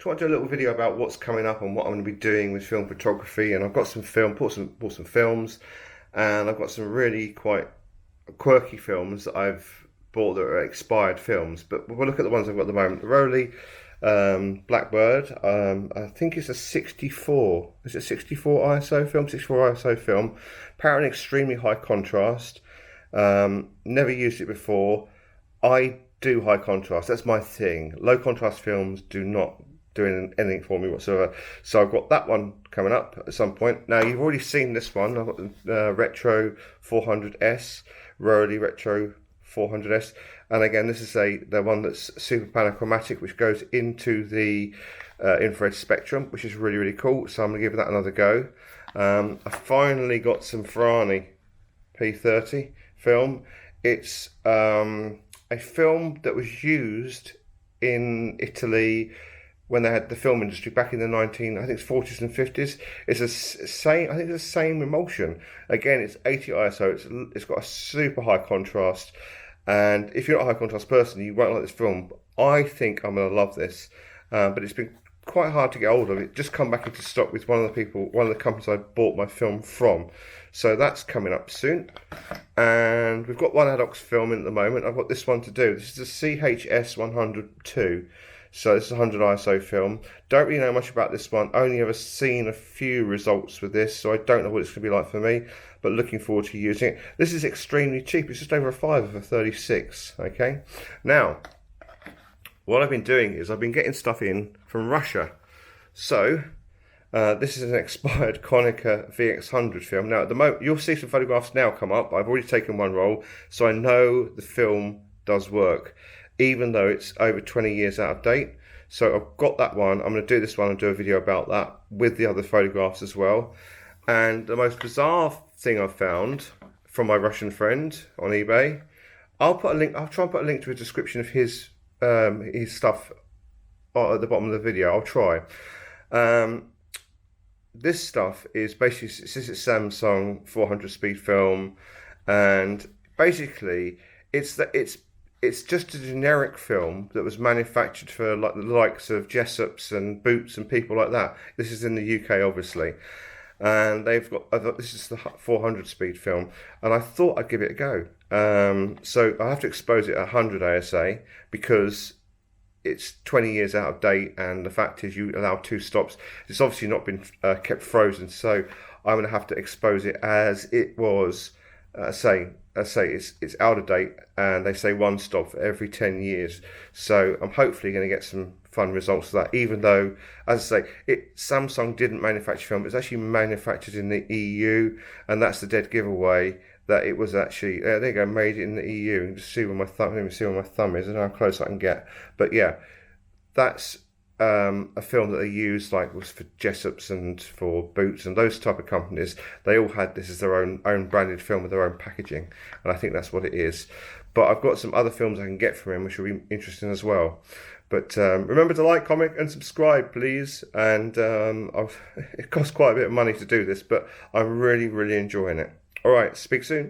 want to do a little video about what's coming up and what I'm going to be doing with film photography. And I've got some film, bought some films, and I've got some really quite quirky films that I've bought that are expired films. But we'll look at the ones I've got at the moment. The Rollei Blackbird, I think it's a 64, is it 64 ISO film? 64 ISO film. Apparently extremely high contrast. Never used it before. I do high contrast, that's my thing. Low contrast films do not do anything for me whatsoever. So I've got that one coming up at some point. Now you've already seen this one. I've got the Retro 400S, Rollei Retro 400S, and again this is the one that's super panachromatic, which goes into the infrared spectrum, which is really cool. So I'm gonna give that another go. I finally got some Ferrari P30 film. It's a film that was used in Italy when they had the film industry back in the I think it's 40s and 50s. It's I think it's the same emulsion. Again, it's 80 ISO. It's got a super high contrast, and if you're not a high contrast person, you won't like this film. I think I'm gonna love this, but it's been quite hard to get hold of. It just come back into stock with one of the companies I bought my film from. So that's coming up soon. And we've got one Adox film in at the moment. I've got this one to do. This is a CHS 102. So this is a 100 ISO film. Don't really know much about this one. Only ever seen a few results with this, so I don't know what it's going to be like for me, but looking forward to using it. This is extremely cheap. It's just over a £5 for 36. Okay. Now, what I've been doing is I've been getting stuff in from Russia. So this is an expired Konica VX100 film. Now at the moment, you'll see some photographs now come up. I've already taken one roll, so I know the film does work, even though it's over 20 years out of date. So I've got that one. I'm going to do this one and do a video about that with the other photographs as well. And the most bizarre thing I've found from my Russian friend on eBay, I'll try and put a link to a description of his stuff at the bottom of the video. I'll try. This stuff is basically, this is a Samsung 400 speed film, and basically it's just a generic film that was manufactured for like the likes of Jessops and Boots and people like that. This is in the UK, obviously, and they've got, this is the 400 speed film, and I thought I'd give it a go. So I have to expose it at 100 ASA because it's 20 years out of date, and the fact is you allow 2 stops. It's obviously not been kept frozen, so I'm going to have to expose it as it was. Say it's out of date, and they say 1 stop for every 10 years. So I'm hopefully going to get some fun results of that, even though, as I say, Samsung didn't manufacture film. It's actually manufactured in the EU, and that's the dead giveaway. That it was actually, there you go, made in the EU. You can just see where my thumb, let me see where my thumb is and how close I can get. But yeah, that's a film that they used, like was for Jessops and for Boots and those type of companies. They all had this as their own branded film with their own packaging, and I think that's what it is. But I've got some other films I can get from him, which will be interesting as well. But remember to like, comment, and subscribe, please. And it costs quite a bit of money to do this, but I'm really enjoying it. All right, speak soon.